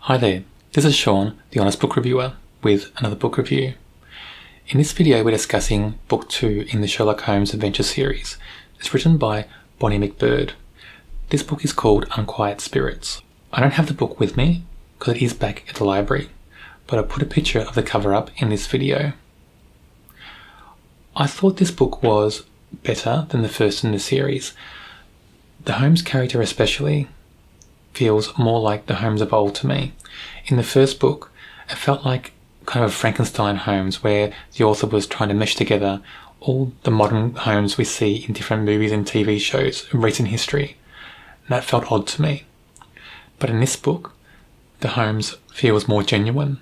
Hi there, this is Sean, the Honest Book Reviewer, with another book review. In this video we're discussing Book 2 in the Sherlock Holmes Adventures series. It's written by Bonnie Macbird. This book is called Unquiet Spirits. I don't have the book with me because it is back at the library, but I put a picture of the cover up in this video. I thought this book was better than the first in the series. The Holmes character especially feels more like the Holmes of old to me. In the first book, it felt like kind of a Frankenstein Holmes where the author was trying to mesh together all the modern Holmes we see in different movies and TV shows in recent history. And that felt odd to me. But in this book, the Holmes feels more genuine.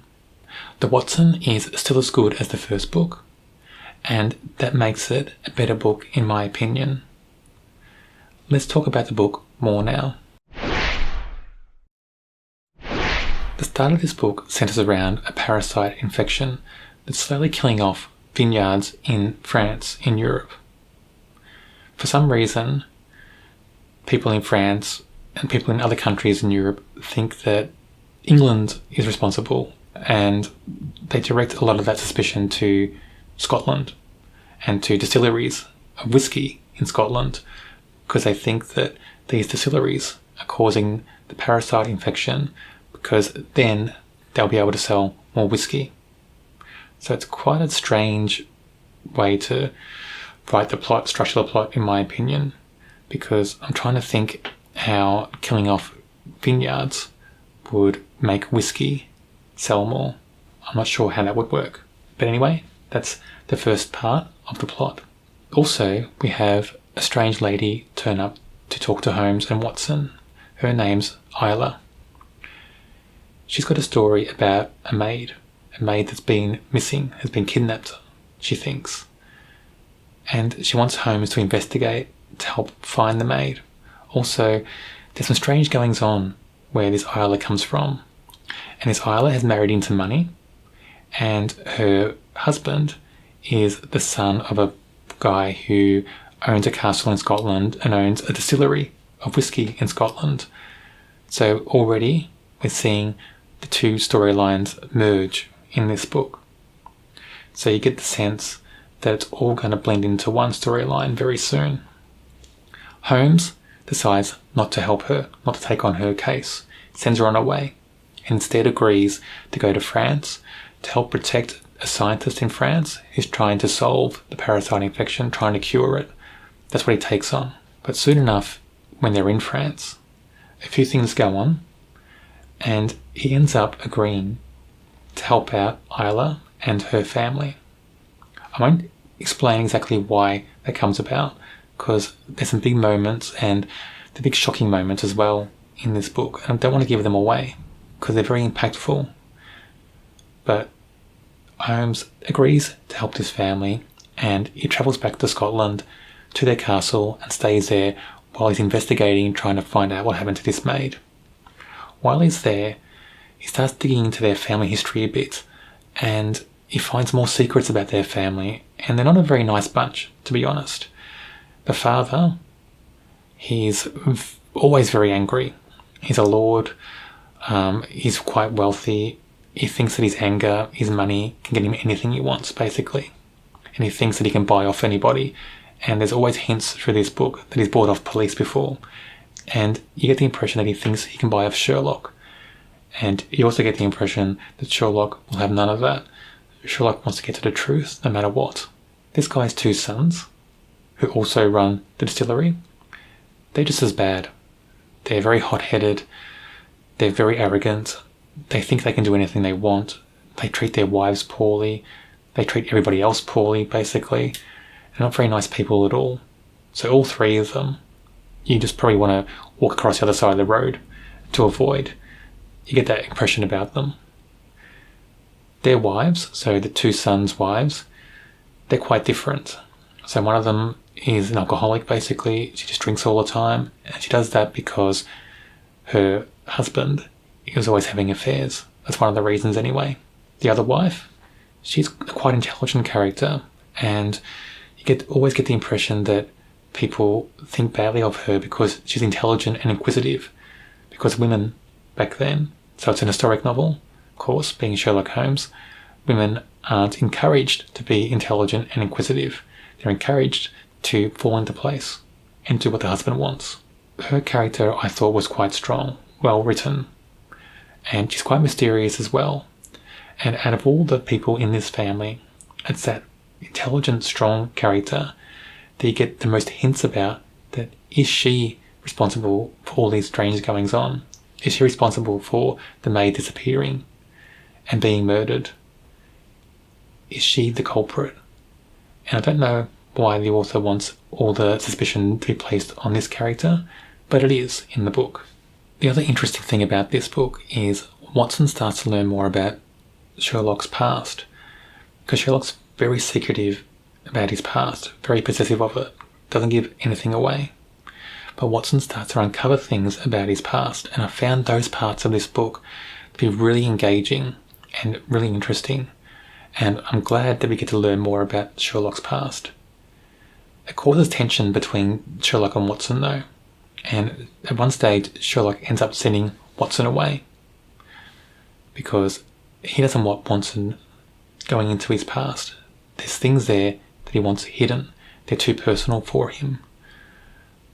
The Watson is still as good as the first book, and that makes it a better book in my opinion. Let's talk about the book more now. The start of this book centres around a parasite infection that's slowly killing off vineyards in France, in Europe. For some reason, people in France and people in other countries in Europe think that England is responsible, and they direct a lot of that suspicion to Scotland and to distilleries of whiskey in Scotland, because they think that these distilleries are causing the parasite infection, because then they'll be able to sell more whiskey. So it's quite a strange way to write the plot, structure the plot in my opinion, because I'm trying to think how killing off vineyards would make whiskey sell more. I'm not sure how that would work. But anyway, that's the first part of the plot. Also, we have a strange lady turn up to talk to Holmes and Watson. Her name's Isla. She's got a story about a maid that's been missing, has been kidnapped, she thinks. And she wants Holmes to investigate to help find the maid. Also, there's some strange goings on where this Isla comes from. And this Isla has married into money, and her husband is the son of a guy who owns a castle in Scotland and owns a distillery of whiskey in Scotland. So already we're seeing the two storylines merge in this book. So you get the sense that it's all going to blend into one storyline very soon. Holmes decides not to help her, not to take on her case, sends her on her way, and instead agrees to go to France to help protect a scientist in France who's trying to solve the parasite infection, trying to cure it. That's what he takes on. But soon enough, when they're in France, a few things go on, and he ends up agreeing to help out Isla and her family. I won't explain exactly why that comes about, because there's some big moments and the big shocking moments as well in this book. And I don't want to give them away because they're very impactful. But Holmes agrees to help this family, and he travels back to Scotland to their castle and stays there while he's investigating, trying to find out what happened to this maid. While he's there, he starts digging into their family history a bit, and he finds more secrets about their family, and they're not a very nice bunch, to be honest. The father, he's always very angry. He's a lord, he's quite wealthy. He thinks that his anger, his money, can get him anything he wants, basically. And he thinks that he can buy off anybody. And there's always hints through this book that he's bought off police before. And you get the impression that he thinks he can buy off Sherlock. And you also get the impression that Sherlock will have none of that. Sherlock wants to get to the truth no matter what. This guy's two sons, who also run the distillery, they're just as bad. They're very hot-headed. They're very arrogant. They think they can do anything they want. They treat their wives poorly. They treat everybody else poorly, basically. They're not very nice people at all. So all three of them, you just probably want to walk across the other side of the road to avoid. You get that impression about them. Their wives, so the two sons' wives, they're quite different. So one of them is an alcoholic, basically. She just drinks all the time, and she does that because her husband is always having affairs. That's one of the reasons anyway. The other wife, she's a quite intelligent character, and you always get the impression that people think badly of her because she's intelligent and inquisitive, because women back then So it's an historic novel. Of course, being Sherlock Holmes, women aren't encouraged to be intelligent and inquisitive. They're encouraged to fall into place and do what the husband wants. Her character, I thought, was quite strong, well written, and she's quite mysterious as well. And out of all the people in this family, it's that intelligent, strong character that you get the most hints about. That is she responsible for all these strange goings on? Is she responsible for the maid disappearing and being murdered? Is she the culprit? And I don't know why the author wants all the suspicion to be placed on this character, but it is in the book. The other interesting thing about this book is Watson starts to learn more about Sherlock's past, because Sherlock's very secretive about his past, very possessive of it, doesn't give anything away. But Watson starts to uncover things about his past, and I found those parts of this book to be really engaging and really interesting, and I'm glad that we get to learn more about Sherlock's past. It causes tension between Sherlock and Watson though, and at one stage Sherlock ends up sending Watson away because he doesn't want Watson going into his past. There's things there that he wants hidden. They're too personal for him.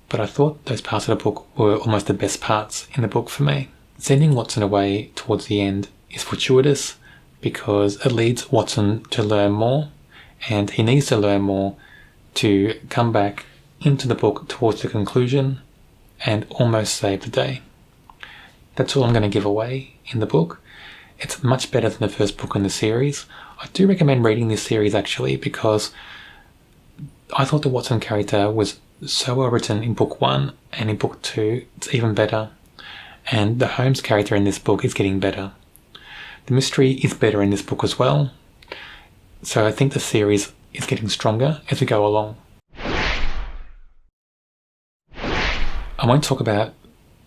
But I thought those parts of the book were almost the best parts in the book for me. Sending Watson away towards the end is fortuitous because it leads Watson to learn more, and he needs to learn more to come back into the book towards the conclusion and almost save the day. That's all I'm going to give away in the book. It's much better than the first book in the series. I do recommend reading this series actually because I thought the Watson character was so well written in book 1, and in book 2 it's even better. And the Holmes character in this book is getting better. The mystery is better in this book as well. So I think the series is getting stronger as we go along. I won't talk about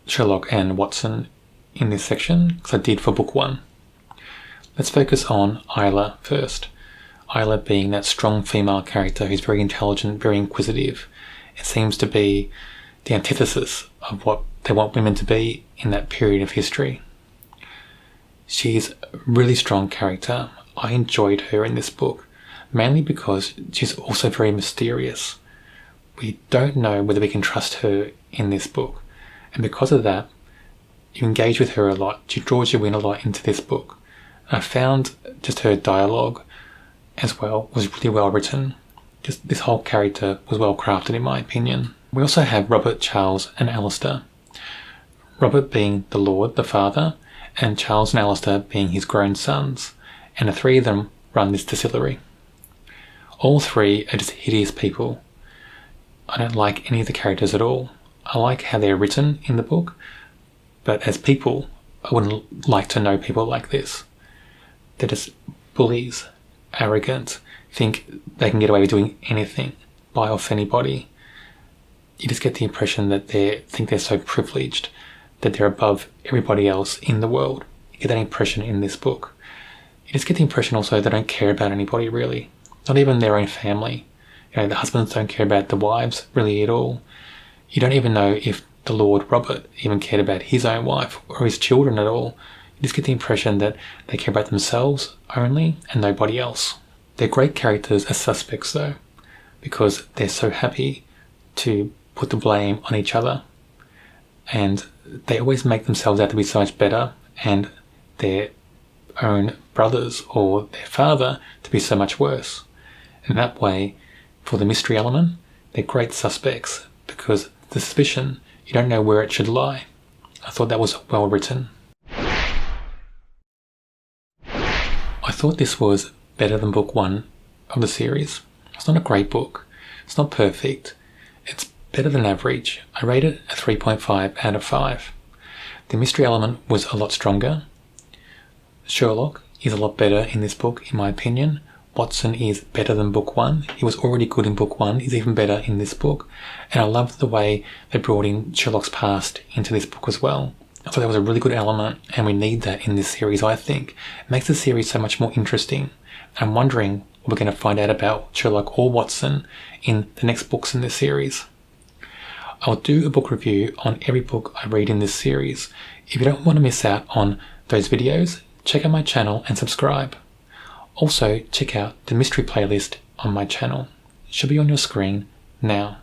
Sherlock and Watson in this section because I did for book 1. Let's focus on Isla first. Isla being that strong female character who's very intelligent, very inquisitive. It seems to be the antithesis of what they want women to be in that period of history. She's a really strong character. I enjoyed her in this book, mainly because she's also very mysterious. We don't know whether we can trust her in this book, and because of that, you engage with her a lot. She draws you in a lot into this book. I found just her dialogue as well was really well written. Just this whole character was well crafted in my opinion. We also have Robert, Charles and Alistair. Robert being the Lord, the father, and Charles and Alistair being his grown sons, and the three of them run this distillery. All three are just hideous people. I don't like any of the characters at all. I like how they're written in the book, but as people, I wouldn't like to know people like this. They're just bullies, arrogant, think they can get away with doing anything, buy off anybody. You just get the impression that they think they're so privileged, that they're above everybody else in the world. You get that impression in this book. You just get the impression also they don't care about anybody really, not even their own family. You know, the husbands don't care about the wives really at all. You don't even know if the Lord Robert even cared about his own wife or his children at all. You just get the impression that they care about themselves only and nobody else. They're great characters as suspects though, because they're so happy to put the blame on each other, and they always make themselves out to be so much better and their own brothers or their father to be so much worse. And that way, for the mystery element, they're great suspects because the suspicion, you don't know where it should lie. I thought that was well written. I thought this was better than book 1 of the series. It's not a great book. It's not perfect. It's better than average. I rate it a 3.5 out of 5. The mystery element was a lot stronger. Sherlock is a lot better in this book, in my opinion. Watson is better than book 1. He was already good in book 1. He's even better in this book. And I love the way they brought in Sherlock's past into this book as well. I thought that was a really good element, and we need that in this series, I think. It makes the series so much more interesting. I'm wondering what we're going to find out about Sherlock or Watson in the next books in this series. I'll do a book review on every book I read in this series. If you don't want to miss out on those videos, check out my channel and subscribe. Also, check out the mystery playlist on my channel. It should be on your screen now.